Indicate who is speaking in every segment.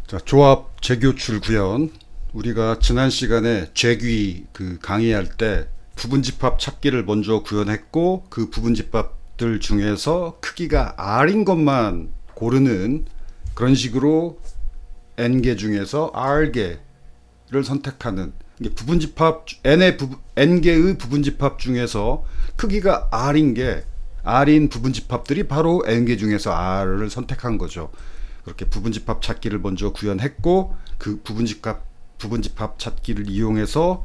Speaker 1: 자, 조합 재교출 구현. 우리가 지난 시간에 재귀 강의할 때 부분집합 찾기를 먼저 구현했고, 그 부분집합들 중에서 크기가 R인 것만 고르는 그런 식으로 N개 중에서 R개를 선택하는, 이게 부분집합 N개의 부분집합 중에서 크기가 R인 게 R인 부분집합들이 바로 N개 중에서 R을 선택한 거죠. 그렇게 부분집합 찾기를 먼저 구현했고, 그 부분집합 찾기를 이용해서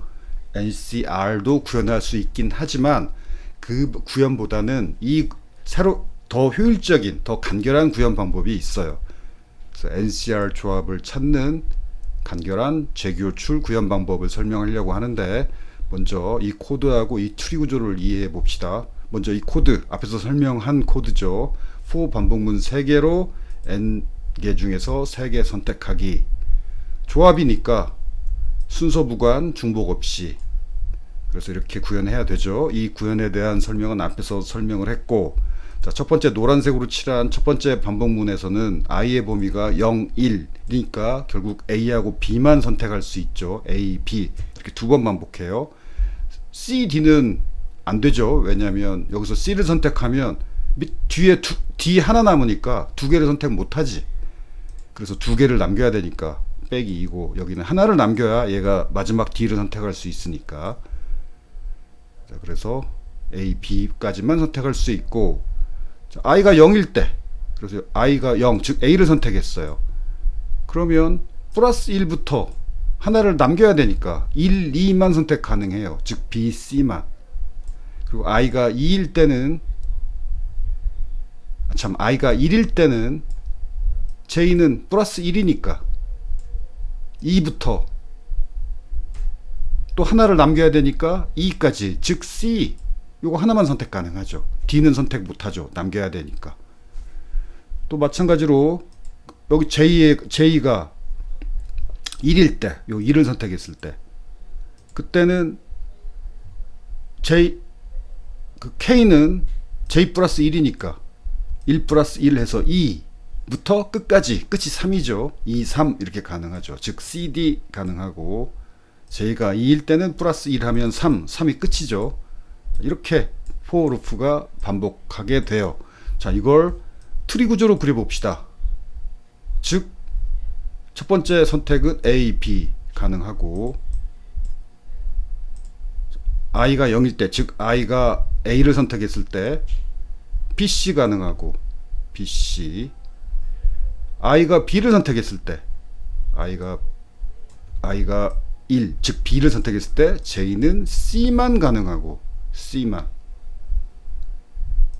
Speaker 1: NCR도 구현할 수 있긴 하지만, 그 구현보다는 이 새로 더 효율적인, 더 간결한 구현 방법이 있어요. 그래서 NCR 조합을 찾는 간결한 재교출 구현 방법을 설명하려고 하는데, 먼저 이 코드하고 이 트리 구조를 이해해 봅시다. 먼저 이 코드, 앞에서 설명한 코드죠. for 반복문 3개로 N개 중에서 3개 선택하기. 조합이니까 순서 무관, 중복 없이. 그래서 이렇게 구현해야 되죠. 이 구현에 대한 설명은 앞에서 설명을 했고, 자, 첫 번째 노란색으로 칠한 첫 번째 반복문에서는 i의 범위가 0, 1이니까 결국 a하고 b만 선택할 수 있죠. a, b 이렇게 2번 반복해요. c, d는 안 되죠. 왜냐하면 여기서 c를 선택하면 뒤에 d 하나 남으니까 2개를 선택 못하지. 그래서 2개를 남겨야 되니까 빼기 2고, 여기는 하나를 남겨야 얘가 마지막 D를 선택할 수 있으니까. 자, 그래서 A, B까지만 선택할 수 있고, 자, I가 0일 때, 그래서 I가 0, 즉 A를 선택했어요. 그러면 플러스 1부터 하나를 남겨야 되니까 1, 2만 선택 가능해요. 즉 B, C만. 그리고 I가 2일 때는, I가 1일 때는 J는 플러스 1이니까 2부터 또 하나를 남겨야 되니까 2까지, 즉 C, 요거 하나만 선택 가능하죠. D는 선택 못하죠. 남겨야 되니까. 또 마찬가지로 여기 J가 1일 때, 요 1을 선택했을 때, 그때는 K는 J 플러스 1이니까 1 플러스 1 해서 2부터 끝까지, 끝이 3이죠. 2, 3 이렇게 가능하죠. 즉 CD 가능하고, J가 2일 때는 플러스 1 하면 3, 3이 끝이죠. 이렇게 for 루프가 반복하게 돼요. 자, 이걸 트리 구조로 그려봅시다. 즉 첫 번째 선택은 A, B 가능하고, I가 0일 때, 즉 I가 A를 선택했을 때 BC 가능하고, BC. I가 B를 선택했을 때, I가 1, 즉 B를 선택했을 때 J는 C만 가능하고, C만.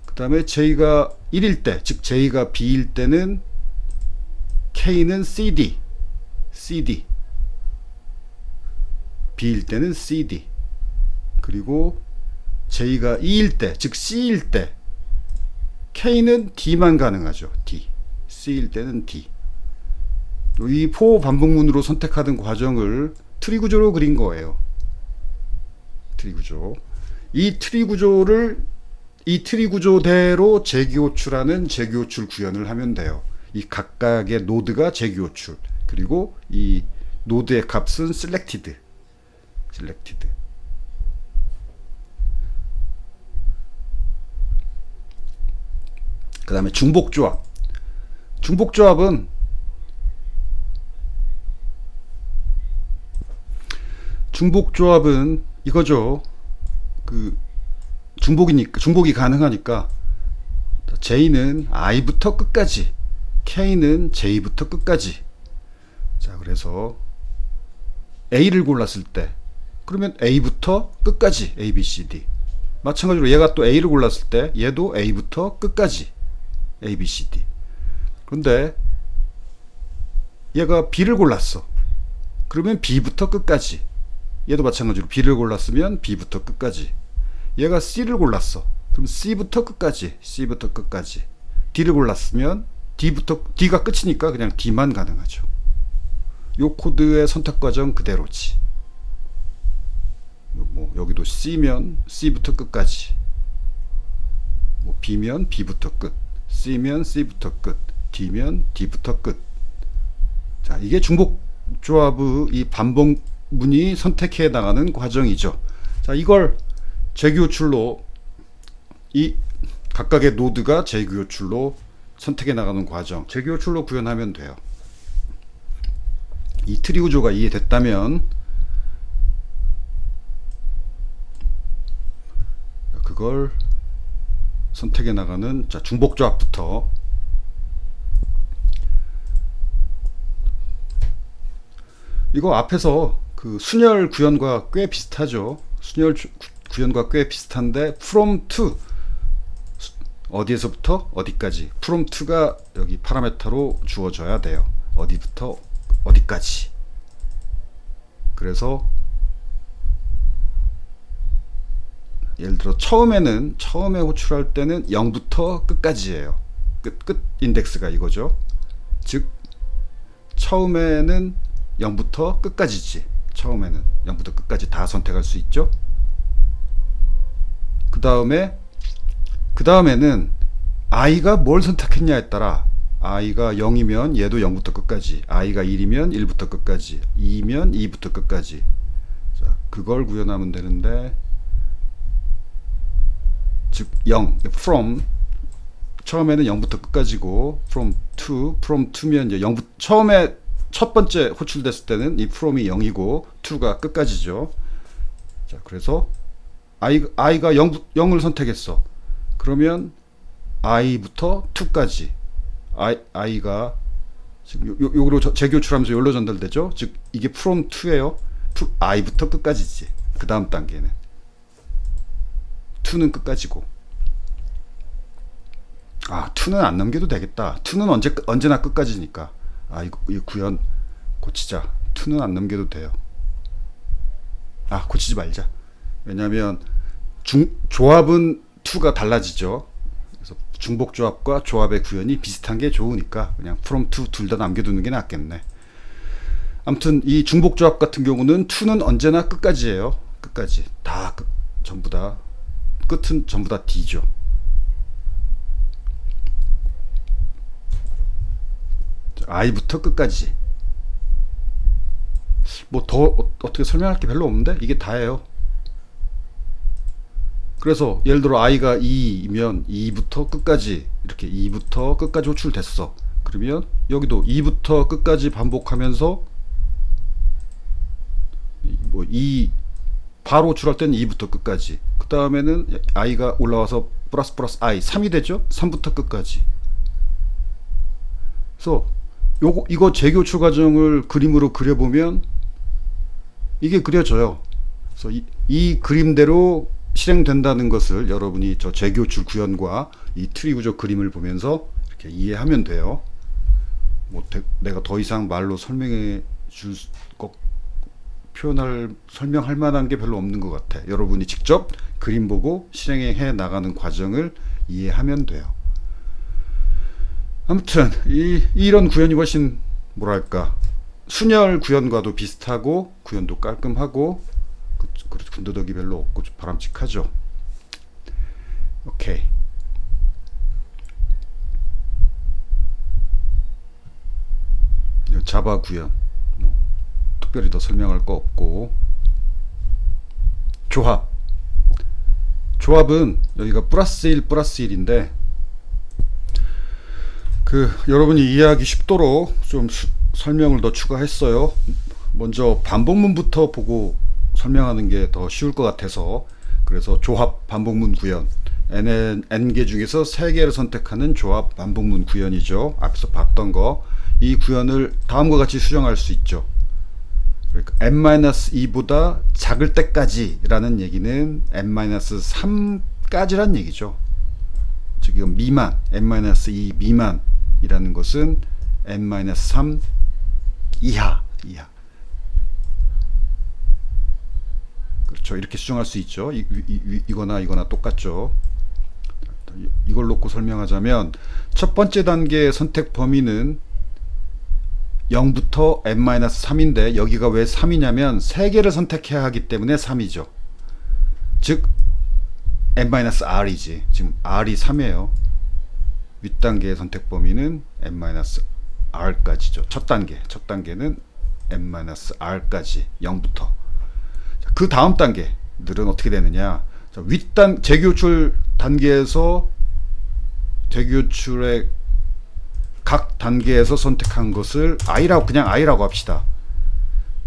Speaker 1: 그 다음에 J가 1일 때, 즉 J가 B일 때는 K는 CD, B일 때는 CD. 그리고 J가 2일 때, 즉 C일 때 K는 D만 가능하죠. D. C일 때는 D. 이 for 반복문으로 선택하던 과정을 트리 구조로 그린 거예요. 트리 구조. 이 트리 구조대로 재교출하는 재교출 구현을 하면 돼요. 이 각각의 노드가 재교출, 그리고 이 노드의 값은 selected. 그 다음에 중복조합. 중복조합은 이거죠. 중복이 가능하니까 J는 I부터 끝까지, K는 J부터 끝까지. 자, 그래서 A를 골랐을 때, 그러면 A부터 끝까지 A, B, C, D. 마찬가지로 얘가 또 A를 골랐을 때 얘도 A부터 끝까지 A, B, C, D. 그런데 얘가 B를 골랐어. 그러면 B부터 끝까지. 얘도 마찬가지로 B를 골랐으면 B부터 끝까지. 얘가 C를 골랐어. 그럼 C부터 끝까지. D를 골랐으면 D가 끝이니까 그냥 D만 가능하죠. 요 코드의 선택 과정 그대로지. 여기도 C면 C부터 끝까지, B면 B부터 끝, C면 C부터 끝, D면 D부터 끝. 자, 이게 중복 조합의 이 반복문이 선택해 나가는 과정이죠. 자, 이걸 재규호출로 이 각각의 노드가 재규호출로 선택해 나가는 과정, 재규호출로 구현하면 돼요. 이 트리 구조가 이해됐다면 그걸 선택해 나가는, 자, 중복 조합부터. 이거 앞에서 그 순열 구현과 꽤 비슷하죠. 순열 구현과 꽤 비슷한데 from to, 어디에서부터 어디까지, from to가 여기 파라메터로 주어져야 돼요. 어디부터 어디까지. 그래서 예를 들어 처음에 호출할 때는 0부터 끝까지예요. 끝 인덱스가 이거죠. 즉 처음에는 0부터 끝까지지. 처음에는 0부터 끝까지 다 선택할 수 있죠. 그 다음에는 i가 뭘 선택했냐에 따라, i가 0이면 얘도 0부터 끝까지, i가 1이면 1부터 끝까지, 2면 2부터 끝까지. 자, 그걸 구현하면 되는데, 즉 0, from, 처음에는 0부터 끝까지고, from to면 이제 0부터, 처음에 첫 번째 호출됐을 때는 이 from이 0이고 2가 끝까지죠. 자, 그래서 i가 0을 선택했어. 그러면 i부터 2까지, i가 지금 요거로 재교출하면서 여기로 전달되죠. 즉 이게 from 2예요. i부터 끝까지지. 그 다음 단계는 2는 끝까지고. 2는 안 넘겨도 되겠다. 2는 언제나 끝까지니까. 이 구현 고치자. 2는 안 넘겨도 돼요. 고치지 말자. 왜냐하면 조합은 2가 달라지죠. 그래서 중복 조합과 조합의 구현이 비슷한 게 좋으니까 그냥 from 2 둘 다 남겨두는 게 낫겠네. 아무튼 이 중복 조합 같은 경우는 2는 언제나 끝까지예요. 끝까지 다 전부 다 끝은 전부 다 D죠. i부터 끝까지. 뭐 더 어떻게 설명할 게 별로 없는데 이게 다예요. 그래서 예를 들어 i가 2이면 2부터 끝까지, 이렇게 2부터 끝까지 호출됐어. 그러면 여기도 2부터 끝까지 반복하면서 뭐 2 바로 호출할 때는 2부터 끝까지. 그 다음에는 i가 올라와서 플러스 i 3이 되죠. 3부터 끝까지. 그래서 이거 재교출 과정을 그림으로 그려보면 이게 그려져요. 그래서 이 그림대로 실행된다는 것을 여러분이 저 재교출 구현과 이 트리 구조 그림을 보면서 이렇게 이해하면 돼요. 뭐 내가 더 이상 말로 설명해 줄 것, 설명할 만한 게 별로 없는 것 같아. 여러분이 직접 그림 보고 실행해 나가는 과정을 이해하면 돼요. 아무튼 이런 구현이 훨씬 뭐랄까 순열 구현과도 비슷하고 구현도 깔끔하고 군더더기 별로 없고 좀 바람직하죠. 오케이. 자바 구현 뭐 특별히 더 설명할 거 없고, 조합은 여기가 플러스 1 플러스 1인데 여러분이 이해하기 쉽도록 좀 설명을 더 추가했어요. 먼저 반복문부터 보고 설명하는 게 더 쉬울 것 같아서, 그래서 조합 반복문 구현, n개 중에서 3개를 선택하는 조합 반복문 구현이죠. 앞에서 봤던 거. 이 구현을 다음과 같이 수정할 수 있죠. 그러니까 n-2보다 작을 때까지 라는 얘기는 n-3까지란 얘기죠. 지금 미만, n-2 미만 이라는 것은 n-3 이하. 그렇죠. 이렇게 수정할 수 있죠. 이거나 똑같죠. 이걸 놓고 설명하자면 첫 번째 단계의 선택 범위는 0부터 n-3인데 여기가 왜 3이냐면 3개를 선택해야 하기 때문에 3이죠. 즉 n-r이지. 지금 r이 3이에요. 윗단계의 선택 범위는 n-r이죠. r까지죠. 첫 단계는 n-r까지 0부터. 그 다음 단계들은 어떻게 되느냐? 자, 재교출 단계에서 재교출의 각 단계에서 선택한 것을 그냥 i라고 합시다.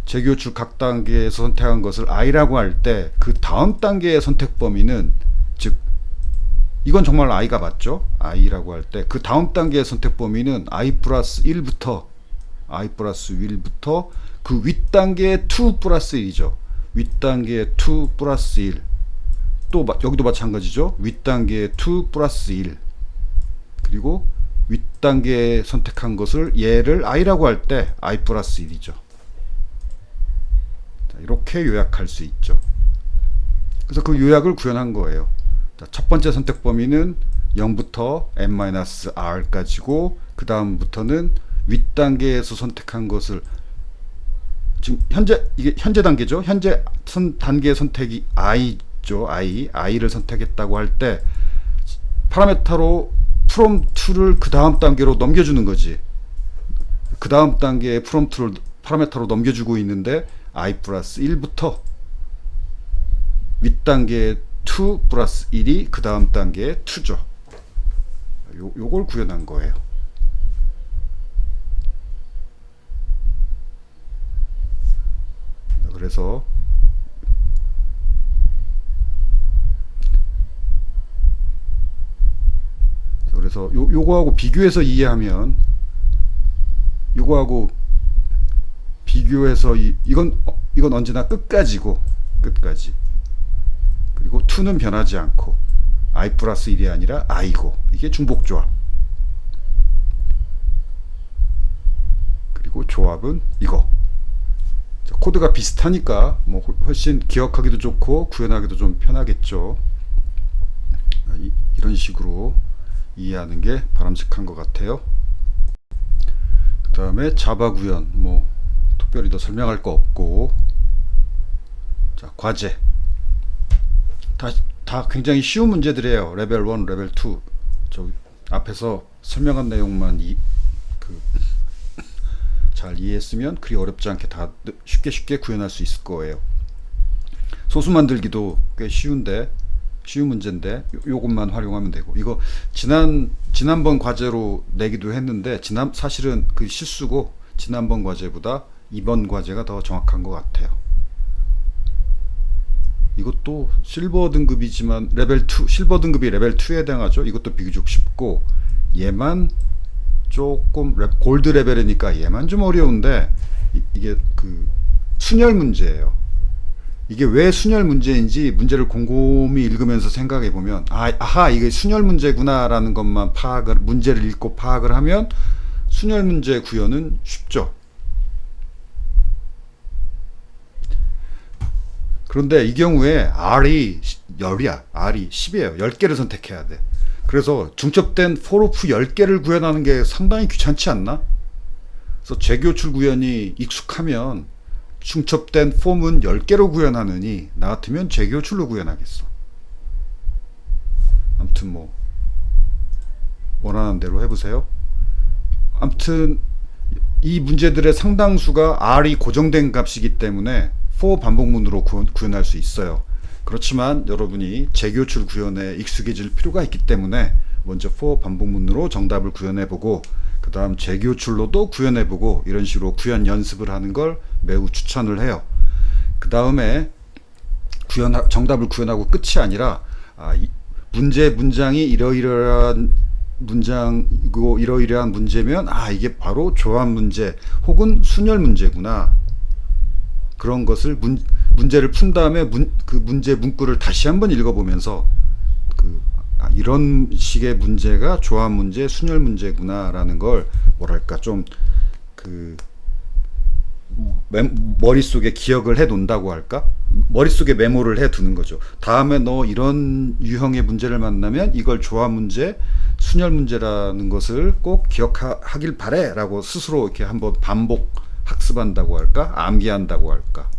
Speaker 1: 재교출 각 단계에서 선택한 것을 i라고 할 때 그 다음 단계의 선택 범위는, 즉 이건 정말 i가 맞죠? i라고 할 때 그 다음 단계의 선택 범위는 i 플러스 1부터 그 윗단계의 2 플러스 1이죠. 윗단계의 2 플러스 1, 또 여기도 마찬가지죠. 윗단계의 2 플러스 1, 그리고 윗단계에 선택한 것을 얘를 i라고 할 때 i 플러스 1이죠. 이렇게 요약할 수 있죠. 그래서 그 요약을 구현한 거예요. 자, 첫 번째 선택 범위는 0부터 n-r까지고, 그 다음부터는 윗단계에서 선택한 것을, 지금 이게 현재 단계죠. 현재 단계의 선택이 i죠. i를 선택했다고 할 때 파라메터로 from to를 그 다음 단계로 넘겨주는 거지. 그 다음 단계의 from to를 파라메터로 넘겨주고 있는데 i 플러스 1부터 윗단계의 2 플러스 1이 그 다음 단계의 2죠. 요걸 구현한 거예요. 그래서 요거하고 비교해서 이해하면, 요거하고 비교해서 이건 언제나 끝까지고, 끝까지. 그리고 2는 변하지 않고 i 플러스 1이 아니라 i고, 이게 중복조합. 그리고 조합은 이거. 코드가 비슷하니까 뭐 훨씬 기억하기도 좋고 구현하기도 좀 편하겠죠. 이런 식으로 이해하는 게 바람직한 것 같아요. 그 다음에 자바 구현, 뭐 특별히 더 설명할 거 없고, 자, 과제 다 굉장히 쉬운 문제들이에요. 레벨 1, 레벨 2. 저 앞에서 설명한 내용만 잘 이해했으면 그리 어렵지 않게 다 쉽게 구현할 수 있을 거예요. 소수 만들기도 꽤 쉬운 문제인데 요것만 활용하면 되고, 이거 지난번 과제로 내기도 했는데 사실은 그 실수고, 지난번 과제보다 이번 과제가 더 정확한 것 같아요. 이것도 실버 등급이지만 실버 등급이 레벨 2에 해당하죠. 이것도 비교적 쉽고, 얘만 조금 골드 레벨이니까 얘만 좀 어려운데, 이게 그 순열 문제예요. 이게 왜 순열 문제인지 문제를 곰곰이 읽으면서 생각해 보면, 아하, 이게 순열 문제구나라는 것만 문제를 읽고 파악을 하면 순열 문제 구현은 쉽죠. 그런데 이 경우에 R이 10이야. R이 10이에요. 10개를 선택해야 돼. 그래서 중첩된 for-loop 10개를 구현하는 게 상당히 귀찮지 않나? 그래서 재교출 구현이 익숙하면 중첩된 폼은 10개로 구현하느니 나 같으면 재교출로 구현하겠어. 아무튼 뭐 원하는 대로 해보세요. 아무튼 이 문제들의 상당수가 R이 고정된 값이기 때문에 for 반복문으로 구현할 수 있어요. 그렇지만 여러분이 재교출 구현에 익숙해질 필요가 있기 때문에 먼저 for 반복문으로 정답을 구현해보고, 그 다음 재교출로도 구현해보고, 이런 식으로 구현 연습을 하는 걸 매우 추천을 해요. 그 다음에 정답을 구현하고 끝이 아니라, 문장이 이러이러한 문장이고 이러이러한 문제면 이게 바로 조합 문제 혹은 순열 문제구나. 그런 것을 문제를 푼 다음에 그 문제 문구를 다시 한번 읽어보면서 이런 식의 문제가 조합 문제, 순열 문제구나라는 걸 뭐랄까 좀 머릿속에 기억을 해 놓는다고 할까? 머릿속에 메모를 해 두는 거죠. 다음에 너 이런 유형의 문제를 만나면 이걸 조합 문제, 순열 문제라는 것을 꼭 기억하길 바래 라고 스스로 이렇게 한번 반복 학습한다고 할까? 암기한다고 할까?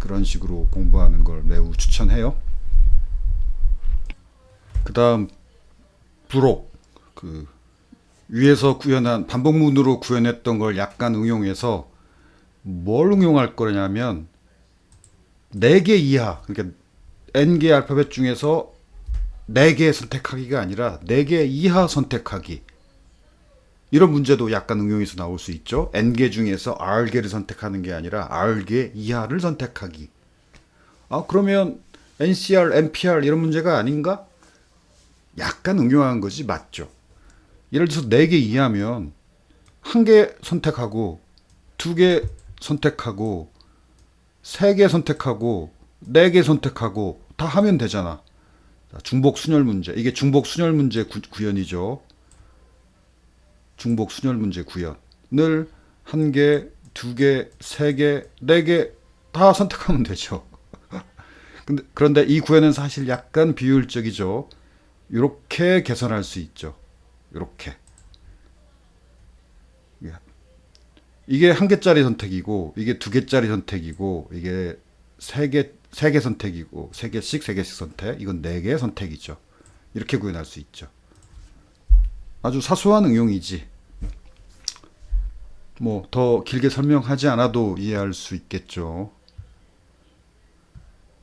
Speaker 1: 그런 식으로 공부하는 걸 매우 추천해요. 그 다음 부록, 위에서 구현한 반복문으로 구현했던 걸 약간 응용해서 뭘 응용할 거냐면 4개 이하, 그러니까 n개 알파벳 중에서 4개 선택하기가 아니라 4개 이하 선택하기. 이런 문제도 약간 응용해서 나올 수 있죠. n개 중에서 r개를 선택하는 게 아니라 r개 이하를 선택하기. 아, 그러면 NCR, NPR 이런 문제가 아닌가? 약간 응용한 것이 맞죠. 예를 들어서 4개 이하면 1개 선택하고 2개 선택하고 3개 선택하고 4개 선택하고 다 하면 되잖아. 중복 순열 문제. 이게 중복 순열 문제 구현이죠. 중복 순열 문제 구현을 1개, 2개, 3개, 4개 다 선택하면 되죠. 그런데 이 구현은 사실 약간 비효율적이죠. 이렇게 개선할 수 있죠. 이렇게. 이게 1개짜리 선택이고, 이게 2개짜리 선택이고, 이게 3개 선택이고, 3개씩 선택. 이건 4개 선택이죠. 이렇게 구현할 수 있죠. 아주 사소한 응용이지. 뭐, 더 길게 설명하지 않아도 이해할 수 있겠죠.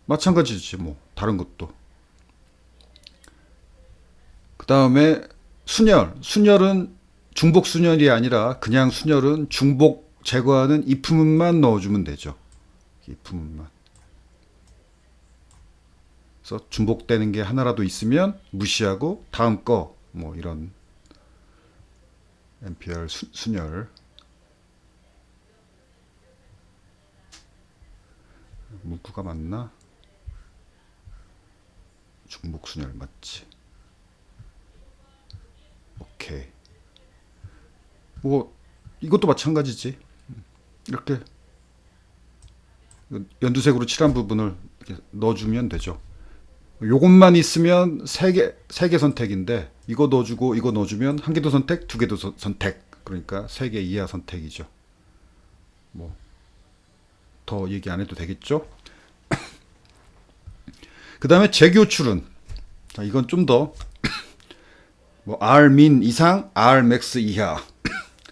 Speaker 1: 마찬가지지, 뭐, 다른 것도. 그 다음에 순열. 순열은 중복 순열이 아니라 그냥 순열은 중복 제거하는 if문만 넣어주면 되죠. if문만. 그래서 중복되는 게 하나라도 있으면 무시하고 다음 거 뭐 이런 NPR 순열. 문구가 맞나? 중복 순열 맞지? 오케이. 뭐 이것도 마찬가지지. 이렇게 연두색으로 칠한 부분을 이렇게 넣어주면 되죠. 요것만 있으면 3개 선택인데 이거 넣어주고 이거 넣어주면 1개도 선택, 2개도 선택. 그러니까 3개 이하 선택이죠. 뭐 더 얘기 안 해도 되겠죠. 그 다음에 재교출은, 자, 이건 좀 더 뭐 Rmin 이상, Rmax 이하.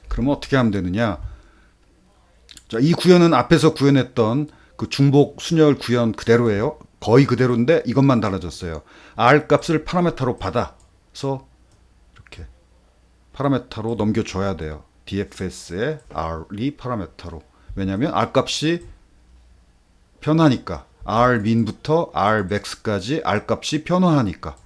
Speaker 1: 그러면 어떻게 하면 되느냐? 자, 이 구현은 앞에서 구현했던 그 중복 순열 구현 그대로예요. 거의 그대로인데 이것만 달라졌어요. R 값을 파라메타로 받아서 이렇게 파라메타로 넘겨줘야 돼요. DFS에 R이 파라메타로. 왜냐하면 R 값이 변하니까. R민부터 Rmax까지 R 값이 변화하니까.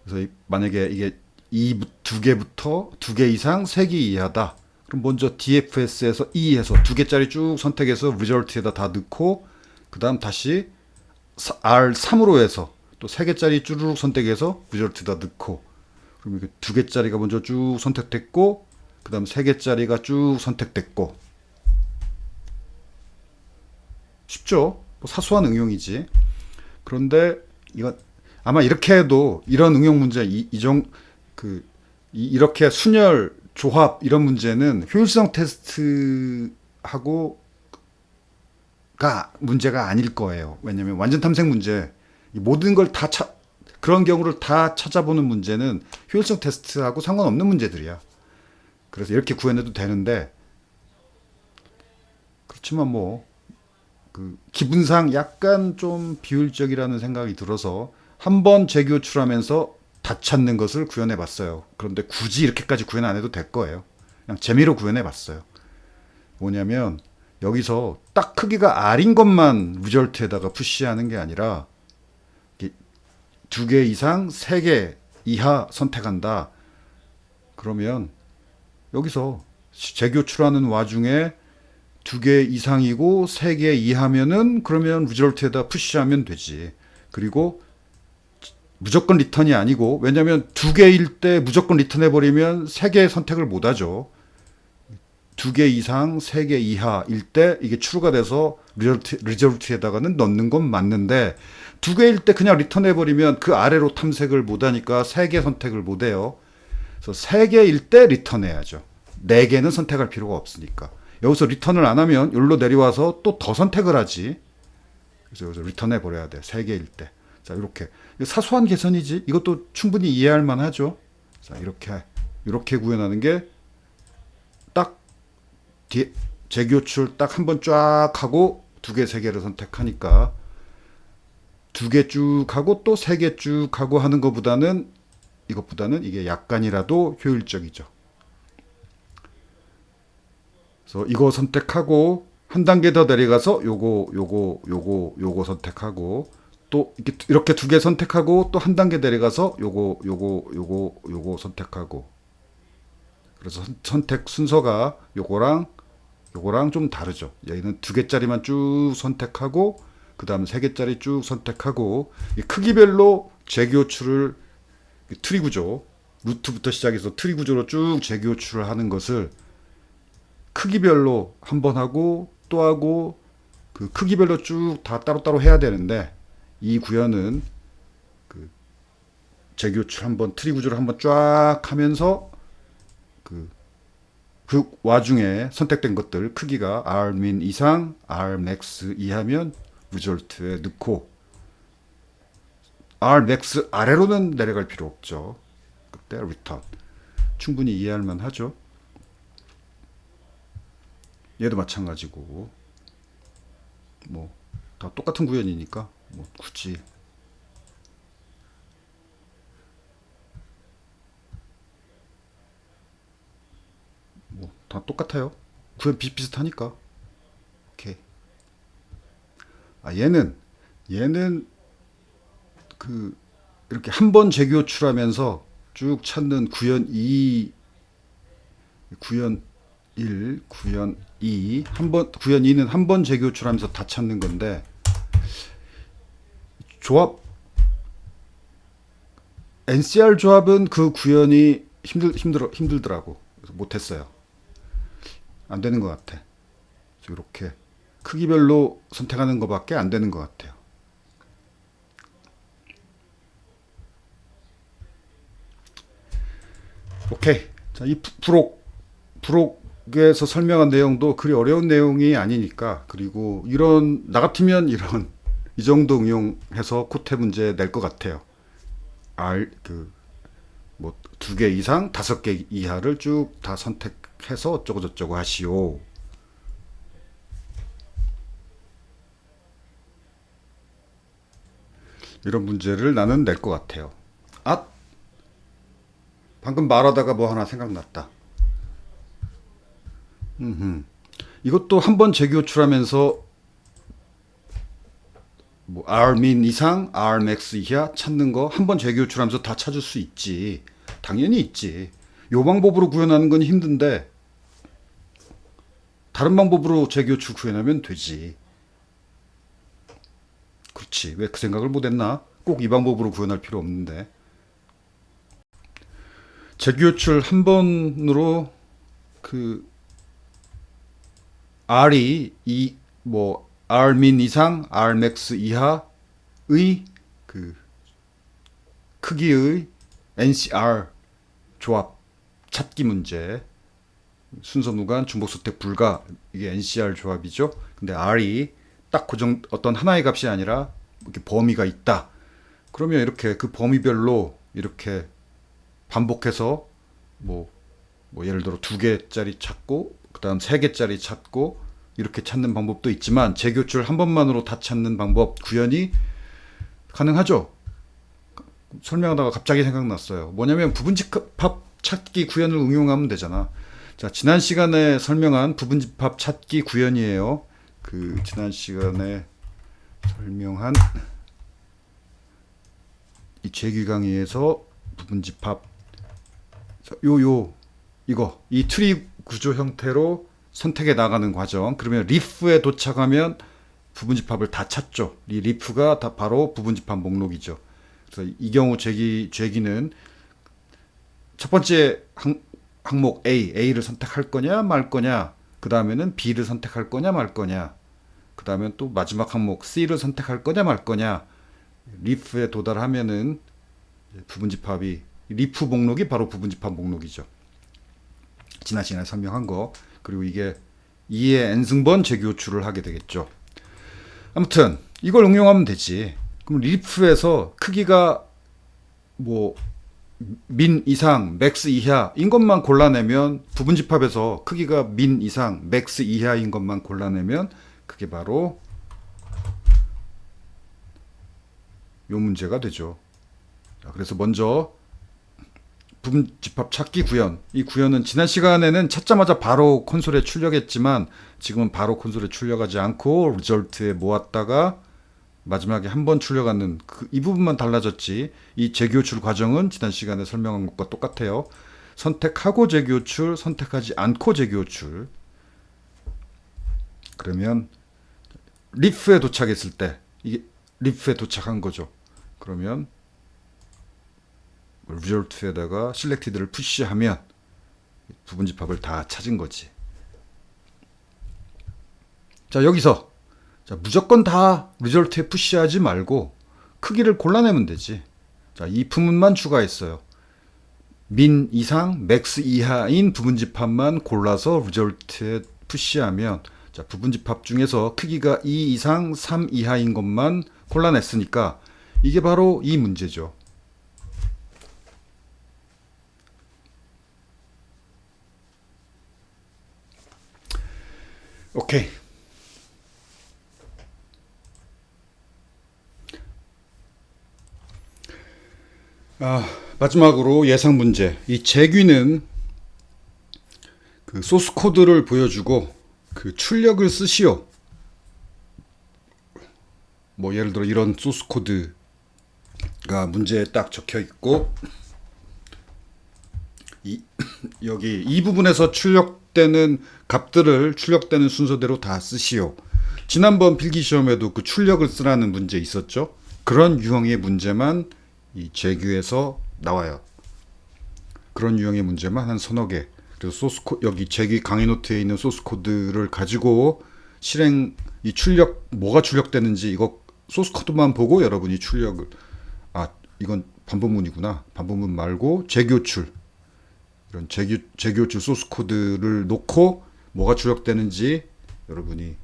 Speaker 1: 그래서 만약에 이게 이 2개부터 2개 이상 3개 이하다. 그럼 먼저 DFS에서 E에서 2개짜리 쭉 선택해서 리절트에다 다 넣고 그 다음 다시 R3으로 해서 또 3개짜리 쭈르륵 선택해서 리절트에다 넣고 그럼 이게 2개짜리가 먼저 쭉 선택됐고 그 다음 3개짜리가 쭉 선택됐고 쉽죠? 뭐 사소한 응용이지. 그런데 이건 아마 이렇게 해도 이런 응용 문제 이렇게 순열 조합 이런 문제는 효율성 테스트하고가 문제가 아닐 거예요. 왜냐하면 완전 탐색 문제 모든 걸 다 그런 경우를 다 찾아보는 문제는 효율성 테스트하고 상관없는 문제들이야. 그래서 이렇게 구현해도 되는데 그렇지만 뭐 그 기분상 약간 좀 비효율적이라는 생각이 들어서 한번 재교출하면서 다 찾는 것을 구현해 봤어요. 그런데 굳이 이렇게까지 구현 안 해도 될 거예요. 그냥 재미로 구현해 봤어요. 뭐냐면 여기서 딱 크기가 R인 것만 리절트에다가 푸시하는 게 아니라 2개 이상 3개 이하 선택한다. 그러면 여기서 재교출하는 와중에 2개 이상이고 3개 이하면은 그러면 리절트에다 푸시하면 되지. 그리고 무조건 리턴이 아니고 왜냐하면 2개일 때 무조건 리턴해버리면 3개 선택을 못하죠. 2개 이상 3개 이하일 때 이게 추루가 돼서 리절트에다가는 넣는 건 맞는데 2개일 때 그냥 리턴해버리면 그 아래로 탐색을 못하니까 3개 선택을 못해요. 그래서 3개일 때 리턴해야죠. 4개는 선택할 필요가 없으니까. 여기서 리턴을 안 하면 여기로 내려와서 또 더 선택을 하지. 그래서 여기서 리턴해버려야 돼. 3개일 때. 자, 이렇게. 사소한 개선이지. 이것도 충분히 이해할 만하죠. 자, 이렇게 이렇게 구현하는 게 딱 재교출 딱 한 번 쫙 하고 두 개, 세 개를 선택하니까 두 개 쭉 하고 또 세 개 쭉 하고 하는 것보다는 이것보다는 이게 약간이라도 효율적이죠. 그래서 이거 선택하고 한 단계 더 내려가서 요거 선택하고 또 이렇게 두 개 선택하고 또 한 단계 내려가서 요거 선택하고 그래서 선택 순서가 요거랑 좀 다르죠. 여기는 두 개짜리만 쭉 선택하고 그 다음 세 개짜리 쭉 선택하고 이 크기별로 재교출을 트리 구조 루트부터 시작해서 트리 구조로 쭉 재교출을 하는 것을 크기별로 한 번 하고 또 하고 그 크기별로 쭉 다 따로따로 해야 되는데 이 구현은 그 재교출 한번 트리 구조를 한번 쫙 하면서 그 와중에 선택된 것들 크기가 rmin 이상, rmax 이하면 리졸트에 넣고 rmax 아래로는 내려갈 필요 없죠. 그때 return 충분히 이해할 만하죠. 얘도 마찬가지고 뭐 다 똑같은 구현이니까 뭐 굳이 뭐 다 똑같아요. 구현 비슷비슷하니까. 오케이. 아 얘는 그 이렇게 한 번 재교출하면서 쭉 찾는 구현 2, 구현 1, 구현 2, 구현 2는 한 번 재교출하면서 다 찾는 건데 조합 NCR 조합은 그 구현이 힘들더라고. 그래서 못했어요. 안 되는 것 같아. 이렇게 크기별로 선택하는 것밖에 안 되는 것 같아요. 오케이. 자, 이 부록에서 설명한 내용도 그리 어려운 내용이 아니니까 그리고 나 같으면 이 정도 응용해서 코테 문제 낼 것 같아요. 뭐 두 개 이상, 다섯 개 이하를 쭉 다 선택해서 어쩌고 저쩌고 하시오. 이런 문제를 나는 낼 것 같아요. 아, 방금 말하다가 뭐 하나 생각났다. 이것도 한 번 재교출하면서 뭐 rmin 이상, rmax 이하 찾는 거 한 번 재교출하면서 다 찾을 수 있지. 당연히 있지. 요 방법으로 구현하는 건 힘든데 다른 방법으로 재교출 구현하면 되지. 그렇지. 왜 그 생각을 못했나? 꼭 이 방법으로 구현할 필요 없는데. 재교출 한 번으로 그 R이 뭐 Rmin 이상, Rmax 이하의 그 크기의 NCR 조합 찾기 문제. 순서 무관, 중복 선택 불가. 이게 NCR 조합이죠. 근데 R이 딱 어떤 하나의 값이 아니라 이렇게 범위가 있다. 그러면 이렇게 그 범위별로 이렇게 반복해서 뭐 예를 들어 두 개짜리 찾고 그다음 세 개짜리 찾고 이렇게 찾는 방법도 있지만 재교출 한 번만으로 다 찾는 방법 구현이 가능하죠. 설명하다가 갑자기 생각났어요. 뭐냐면 부분집합 찾기 구현을 응용하면 되잖아. 자, 지난 시간에 설명한 부분집합 찾기 구현이에요. 그 지난 시간에 설명한 이 재규 강의에서 부분집합 이 트리 구조 형태로 선택해 나가는 과정. 그러면 리프에 도착하면 부분집합을 다 찾죠. 이 리프가 다 바로 부분집합 목록이죠. 그래서 이 경우 재기는 첫 번째 항목 A를 선택할 거냐 말 거냐. 그 다음에는 B를 선택할 거냐 말 거냐. 그 다음에 또 마지막 항목 C를 선택할 거냐 말 거냐. 리프에 도달하면은 부분집합이 리프 목록이 바로 부분집합 목록이죠. 지난 시간에 설명한 거. 그리고 이게 2의 n승번 재교출을 하게 되겠죠. 아무튼 이걸 응용하면 되지. 그럼 리프에서 크기가 뭐 민 이상, 맥스 이하인 것만 골라내면 부분집합에서 크기가 민 이상, 맥스 이하인 것만 골라내면 그게 바로 요 문제가 되죠. 자, 그래서 먼저 부분집합 찾기 구현. 이 구현은 지난 시간에는 찾자마자 바로 콘솔에 출력했지만 지금은 바로 콘솔에 출력하지 않고 리절트에 모았다가 마지막에 한 번 출력하는 이 부분만 달라졌지. 이 재교출 과정은 지난 시간에 설명한 것과 똑같아요. 선택하고 재교출, 선택하지 않고 재교출. 그러면 리프에 도착했을 때 이게 리프에 도착한 거죠. 그러면 리절트에다가 실렉티드를 푸시하면 부분집합을 다 찾은 거지. 자, 여기서 자, 무조건 다 리절트에 푸시하지 말고 크기를 골라내면 되지. 자, 이 부분만 추가했어요. 민 이상, 맥스 이하인 부분집합만 골라서 리절트에 푸시하면 자, 부분집합 중에서 크기가 2 이상, 3 이하인 것만 골라냈으니까 이게 바로 이 문제죠. 오케이. 마지막으로 예상 문제. 이 재귀는 그 소스 코드를 보여주고 그 출력을 쓰시오. 뭐 예를 들어 이런 소스 코드가 문제에 딱 적혀 있고 여기 이 부분에서 출력되는 값들을 출력되는 순서대로 다 쓰시오. 지난번 필기시험에도 그 출력을 쓰라는 문제 있었죠. 그런 유형의 문제만 이 재규에서 나와요. 그런 유형의 문제만 한 서너 개. 그래서 여기 재규 강의 노트에 있는 소스 코드를 가지고 실행 이 출력 뭐가 출력되는지 이거 소스 코드만 보고 여러분이 출력을 이건 반복문이구나. 반복문 말고 재교출 이런 재교출 소스 코드를 놓고 뭐가 출력되는지 여러분이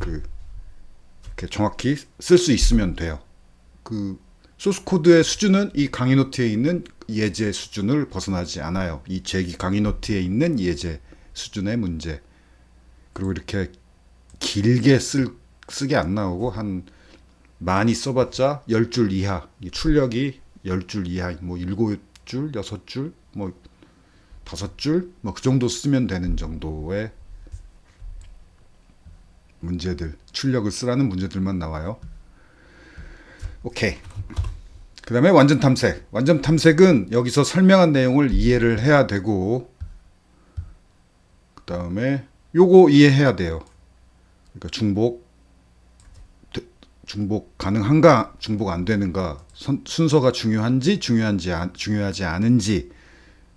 Speaker 1: 이렇게 정확히 쓸 수 있으면 돼요. 그 소스 코드의 수준은 이 강의 노트에 있는 예제 수준을 벗어나지 않아요. 이 재기 강의 노트에 있는 예제 수준의 문제. 그리고 이렇게 길게 쓰게 안 나오고 한 많이 써봤자 10줄 이하. 출력이 10줄 이하. 뭐 7줄, 6줄, 뭐 5줄, 뭐 그 정도 쓰면 되는 정도의 문제들, 출력을 쓰라는 문제들만 나와요. 오케이. 그 다음에 완전 탐색. 완전 탐색은 여기서 설명한 내용을 이해를 해야 되고, 그 다음에 요거 이해해야 돼요. 그러니까 중복 가능한가, 중복 안 되는가, 순서가 중요한지, 중요하지 않은지,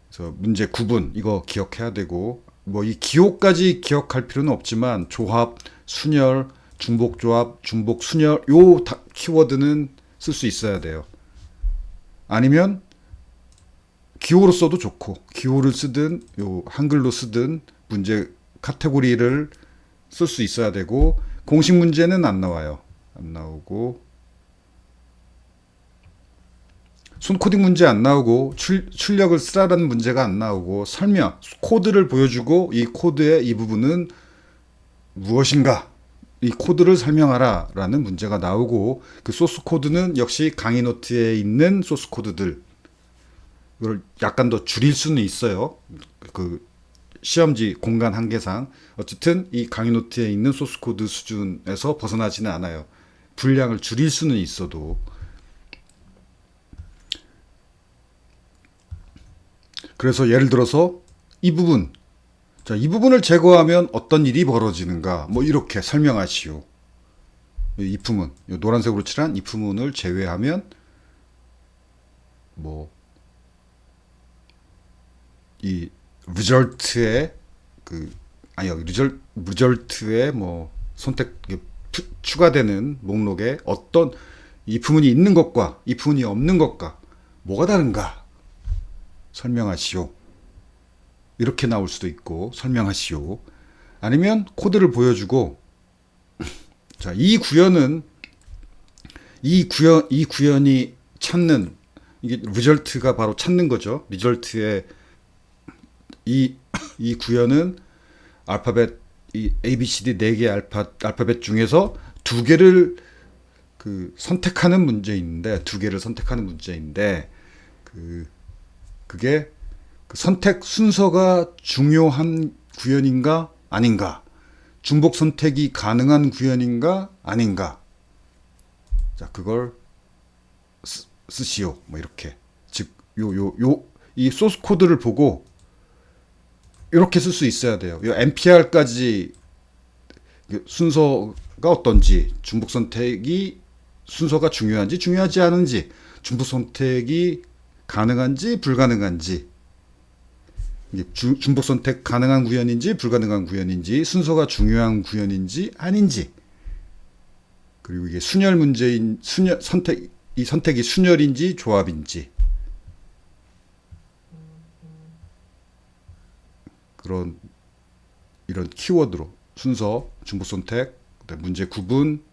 Speaker 1: 그래서 문제 구분, 이거 기억해야 되고, 뭐 이 기호까지 기억할 필요는 없지만, 조합, 순열, 중복 조합, 중복 순열, 요 키워드는 쓸 수 있어야 돼요. 아니면 기호로 써도 좋고 기호를 쓰든 요 한글로 쓰든 문제 카테고리를 쓸 수 있어야 되고 공식 문제는 안 나와요. 안 나오고 손코딩 문제 안 나오고 출력을 쓰라는 문제가 안 나오고 설명 코드를 보여주고 이 코드의 이 부분은 무엇인가 이 코드를 설명하라 라는 문제가 나오고 그 소스 코드는 역시 강의 노트에 있는 소스 코드들 이걸 약간 더 줄일 수는 있어요. 그 시험지 공간 한계상 어쨌든 이 강의 노트에 있는 소스 코드 수준에서 벗어나지는 않아요. 분량을 줄일 수는 있어도 그래서 예를 들어서 이 부분 자, 이 부분을 제거하면 어떤 일이 벌어지는가? 뭐 이렇게 설명하시오. 이 부분, 노란색으로 칠한 이 부분을 제외하면 뭐 이 리절트의 리절트의 뭐 선택 추가되는 목록에 어떤 이 부분이 있는 것과 이 부분이 없는 것과 뭐가 다른가? 설명하시오. 이렇게 나올 수도 있고 설명하시오. 아니면 코드를 보여주고 자, 이 구현이 찾는 이게 리절트가 바로 찾는 거죠. 리절트의 이 구현은 알파벳 이 ABCD 4개 알파벳 중에서 두 개를 그 선택하는 문제인데 두 개를 선택하는 문제인데 그게 그 선택 순서가 중요한 구현인가 아닌가, 중복 선택이 가능한 구현인가 아닌가, 자 그걸 쓰시오 뭐 이렇게, 즉 요 이 소스 코드를 보고 이렇게 쓸 수 있어야 돼요. 요 NPR까지 순서가 어떤지, 중복 선택이 순서가 중요한지 중요하지 않은지, 중복 선택이 가능한지 불가능한지, 이게 중복 선택 가능한 구현인지 불가능한 구현인지, 순서가 중요한 구현인지 아닌지, 그리고 이게 순열 문제인 이 선택이 순열인지 조합인지, 그런 이런 키워드로 순서, 중복 선택, 문제 구분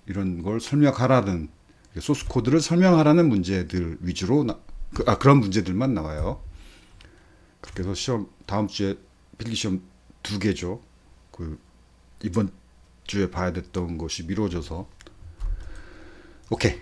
Speaker 1: 이런 걸 설명하라는, 소스 코드를 설명하라는 문제들 위주로 그런 문제들만 나와요. 그래서 시험 다음 주에 필기 시험 2개죠. 그 이번 주에 봐야 됐던 것이 미뤄져서. 오케이.